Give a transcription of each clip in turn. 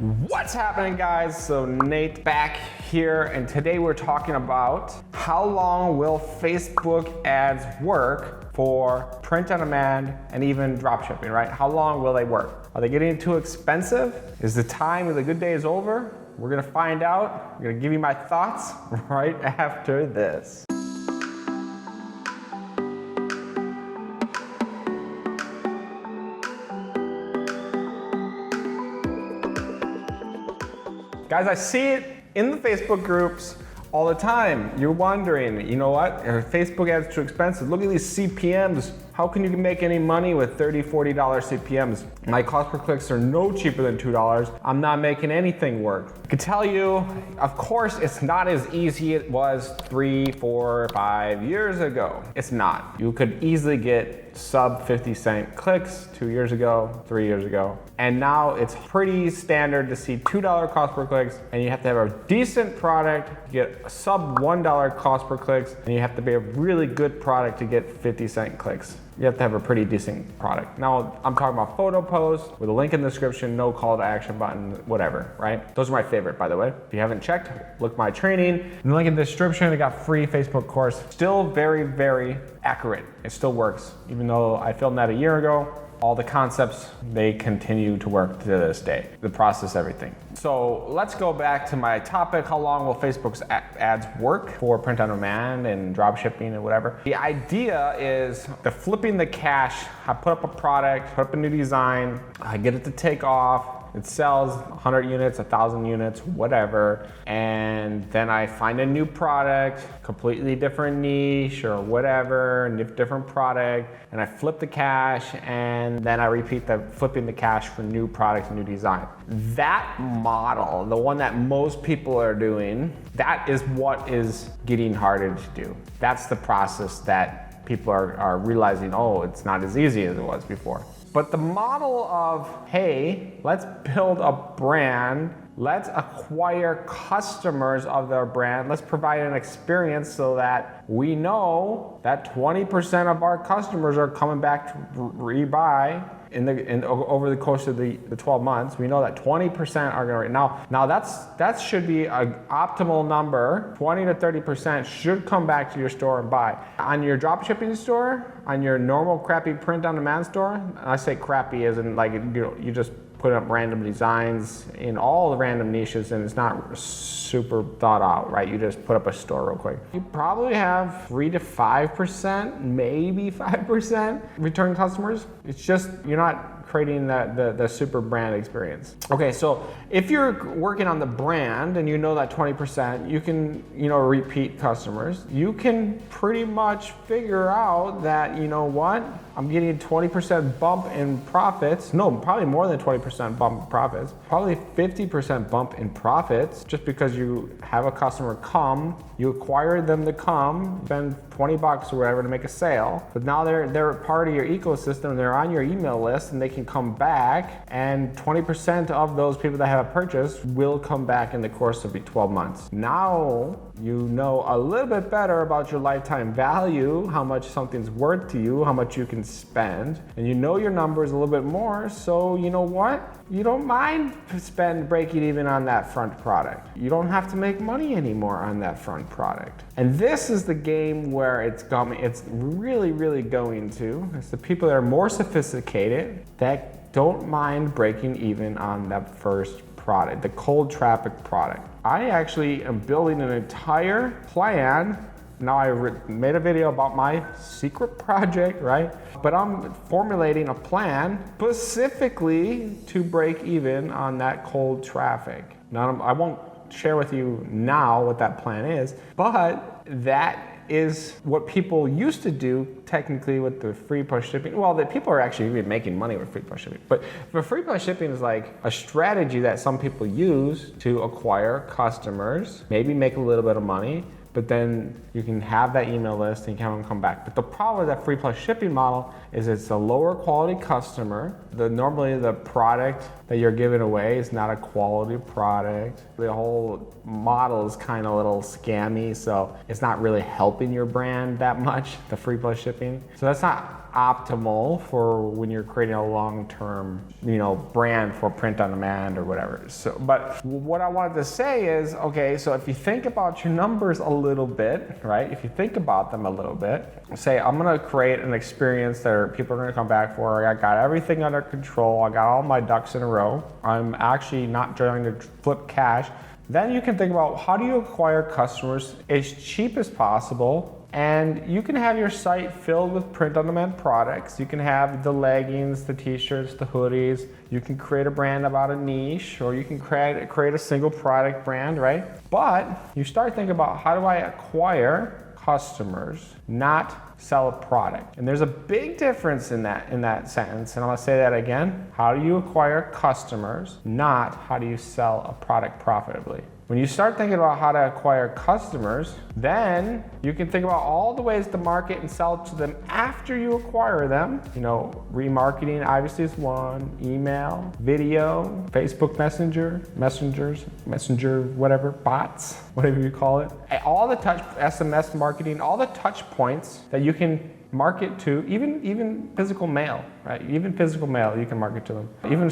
What's happening, guys? So Nate back here, and today we're talking about how long will Facebook ads work for print on demand and even drop shipping, right? How long will they work? Are they getting too expensive? Is the time of the good days over? We're gonna find out. I'm gonna give you my thoughts right after this. Guys, I see it in the Facebook groups all the time. You're wondering, you know what? Are Facebook ads too expensive? Look at these CPMs. How can you make any money with $30, $40 CPMs? My cost per clicks are no cheaper than $2. I'm not making anything work. I can tell you, of course, it's not as easy as it was 3, 4, 5 years ago. It's not. You could easily get sub 50-cent clicks 2 years ago, 3 years ago. And now it's pretty standard to see $2 cost per clicks, and you have to have a decent product to get a sub $1 cost per clicks, and you have to be a really good product to get 50-cent clicks. You have to have a pretty decent product. Now, I'm talking about photo posts with a link in the description, no call to action button, whatever, right? Those are my favorite, by the way. If you haven't checked, look my training. In the link in the description, I got free Facebook course. Still very, very accurate. It still works. Even though I filmed that a year ago, all the concepts, they continue to work to this day. The process, everything. So let's go back to my topic. How long will Facebook's ads work for print on demand and drop shipping and whatever? The idea is the flipping the cash. I put up a product, put up a new design, I get it to take off. It sells 100 units, 1,000 units, whatever. And then I find a new product, completely different niche or whatever, different product, and I flip the cash, and then I repeat the flipping the cash for new products, new design. That model, the one that most people are doing, that is what is getting harder to do. That's the process that people are realizing, oh, it's not as easy as it was before. But the model of, hey, let's build a brand, let's acquire customers of their brand, let's provide an experience so that we know that 20% of our customers are coming back to rebuy over the course of the 12 months. We know that 20% are going to, now that should be an optimal number. 20 to 30% should come back to your store and buy. On your drop shipping store, on your normal crappy print on demand store, and I say crappy as in like, you just put up random designs in all the random niches and it's not super thought out, right? You just put up a store real quick. You probably have 3 to 5%, maybe 5% return customers. It's just, you're not creating the super brand experience. Okay, so if you're working on the brand and you know that 20%, you can, repeat customers. You can pretty much figure out that, you know what? I'm getting a 20% bump in profits. No, probably more than 20% bump in profits. Probably 50% bump in profits just because you have a customer come, you acquire them to come, spend $20 or whatever to make a sale. But now they're part of your ecosystem, they're on your email list, and they can come back, and 20% of those people that have a purchase will come back in the course of 12 months. Now you know a little bit better about your lifetime value, how much something's worth to you, how much you can spend, and you know your numbers a little bit more, so you know what? You don't mind breaking even on that front product. You don't have to make money anymore on that front product. And this is the game where it's really, really going to. It's the people that are more sophisticated that don't mind breaking even on that first product, the cold traffic product. I actually am building an entire plan. Now I made a video about my secret project, right? But I'm formulating a plan specifically to break even on that cold traffic. Now I won't share with you now what that plan is, but that is what people used to do technically with the free plus shipping. Well, the people are actually even making money with free plus shipping. But the free plus shipping is like a strategy that some people use to acquire customers, maybe make a little bit of money, but then you can have that email list and you can have them come back. But the problem with that free plus shipping model is it's a lower quality customer. Normally the product that you're giving away is not a quality product. The whole model is kind of a little scammy, so it's not really helping your brand that much, the free plus shipping. So that's not optimal for when you're creating a long-term, brand for print on demand or whatever. So, but what I wanted to say is, okay, so if you think about your numbers a little bit, right? If you think about them a little bit, say I'm gonna create an experience that people are gonna come back for. I got everything under control. I got all my ducks in a row. I'm actually not trying to flip cash. Then you can think about how do you acquire customers as cheap as possible. And you can have your site filled with print-on-demand products. You can have the leggings, the t-shirts, the hoodies. You can create a brand about a niche, or you can create a single product brand, right? But you start thinking about how do I acquire customers, not sell a product. And there's a big difference in that sentence. And I'm gonna say that again. How do you acquire customers, not how do you sell a product profitably? When you start thinking about how to acquire customers, then you can think about all the ways to market and sell to them after you acquire them. Remarketing obviously is one, email, video, Facebook Messenger, whatever, bots, whatever you call it. All the SMS marketing, all the touch points that you can market to, even physical mail, right? Even physical mail, you can market to them. Even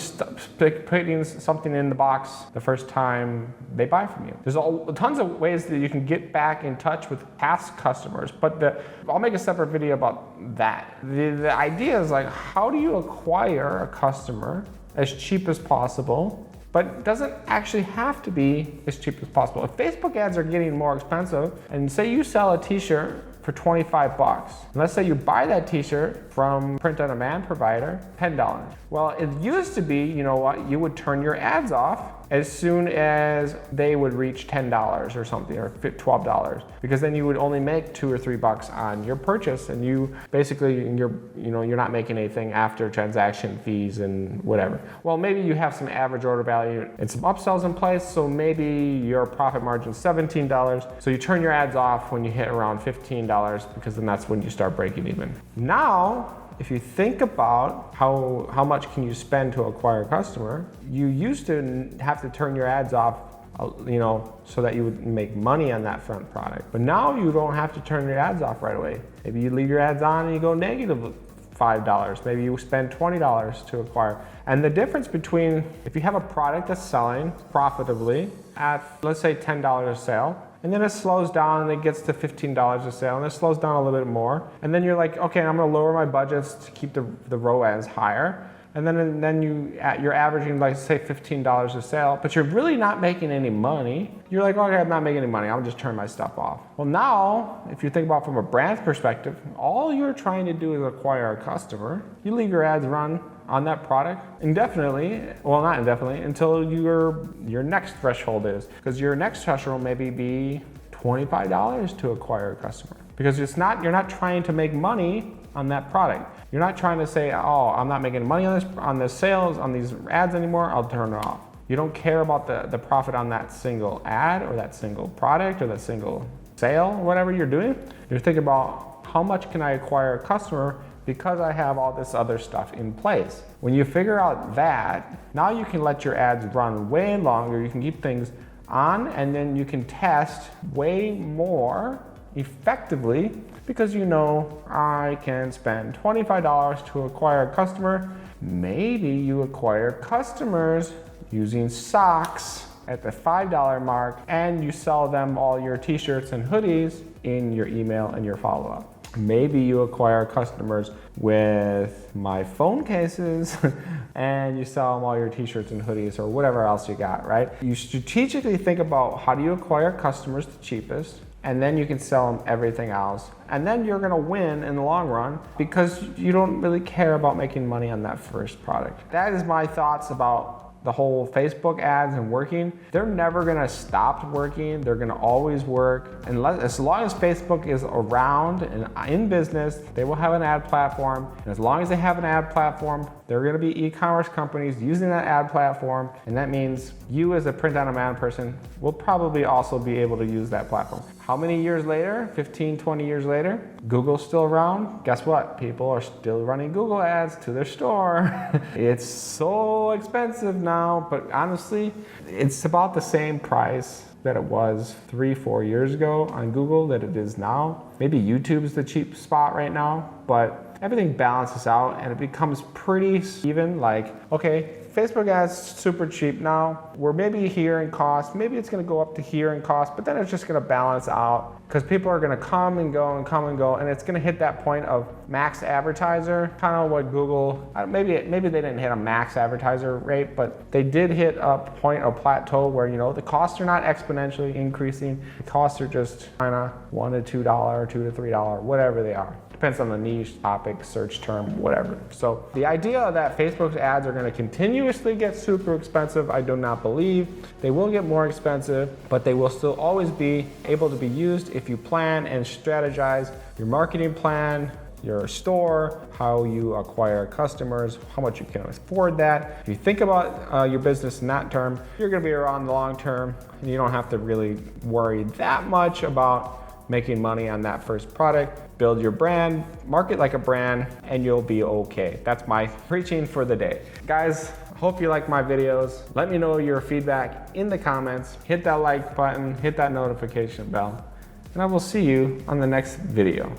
putting something in the box the first time they buy from you. There's tons of ways that you can get back in touch with past customers, but I'll make a separate video about that. The idea is like, how do you acquire a customer as cheap as possible, but it doesn't actually have to be as cheap as possible. If Facebook ads are getting more expensive, and say you sell a t-shirt for $25. And let's say you buy that t-shirt from print-on-demand provider, $10. Well, it used to be, you would turn your ads off as soon as they would reach $10 or something, or $12, because then you would only make $2 or $3 on your purchase, and you're not making anything after transaction fees and whatever. Well, maybe you have some average order value and some upsells in place, so maybe your profit margin is $17. So you turn your ads off when you hit around $15, because then that's when you start breaking even. Now, if you think about how much can you spend to acquire a customer, you used to have to turn your ads off, so that you would make money on that front product. But now you don't have to turn your ads off right away. Maybe you leave your ads on and you go negative $5. Maybe you spend $20 to acquire. And the difference between, if you have a product that's selling profitably at, let's say, $10 a sale, and then it slows down and it gets to $15 a sale, and it slows down a little bit more. And then you're like, okay, I'm gonna lower my budgets to keep the ROAS higher. And then you're averaging, like, say, $15 a sale, but you're really not making any money. You're like, okay, I'm not making any money, I'll just turn my stuff off. Well, now, if you think about it from a brand perspective, all you're trying to do is acquire a customer. You leave your ads run on that product indefinitely, well, not indefinitely, until your next threshold is. Because your next threshold maybe be $25 to acquire a customer. Because you're not trying to make money on that product. You're not trying to say, oh, I'm not making money on this sales, on these ads anymore, I'll turn it off. You don't care about the profit on that single ad or that single product or that single sale, whatever you're doing. You're thinking about how much can I acquire a customer because I have all this other stuff in place. When you figure out that, now you can let your ads run way longer, you can keep things on, and then you can test way more effectively, because I can spend $25 to acquire a customer. Maybe you acquire customers using socks at the $5 mark, and you sell them all your t-shirts and hoodies in your email and your follow-up. Maybe you acquire customers with my phone cases and you sell them all your t-shirts and hoodies or whatever else you got, right? You strategically think about how do you acquire customers the cheapest, and then you can sell them everything else. And then you're gonna win in the long run because you don't really care about making money on that first product. That is my thoughts about the whole Facebook ads and working. They're never gonna stop working. They're gonna always work. As long as Facebook is around and in business, they will have an ad platform. And as long as they have an ad platform, there are gonna be e-commerce companies using that ad platform. And that means you as a print-on-demand person will probably also be able to use that platform. How many years later, 15, 20 years later, Google's still around? Guess what? People are still running Google ads to their store. It's so expensive now, but honestly, it's about the same price that it was 3-4 years ago on Google that it is now. Maybe YouTube's the cheap spot right now, but everything balances out and it becomes pretty even. Like, okay, Facebook ads super cheap now. We're maybe here in cost, maybe it's gonna go up to here in cost, but then it's just gonna balance out because people are gonna come and go and come and go, and it's gonna hit that point of max advertiser, kind of what Google, maybe they didn't hit a max advertiser rate, but they did hit a point of plateau where, you know, the costs are not exponentially increasing. The costs are just kind of $1 to $2, $2 to $3, whatever they are. Depends on the niche, topic, search term, whatever. So the idea that Facebook's ads are gonna continuously get super expensive, I do not believe. They will get more expensive, but they will still always be able to be used if you plan and strategize your marketing plan, your store, how you acquire customers, how much you can afford that. If you think about your business in that term, you're gonna be around the long term, and you don't have to really worry that much about making money on that first product. Build your brand, market like a brand, and you'll be okay. That's my preaching for the day. Guys, hope you like my videos. Let me know your feedback in the comments. Hit that like button, hit that notification bell, and I will see you on the next video.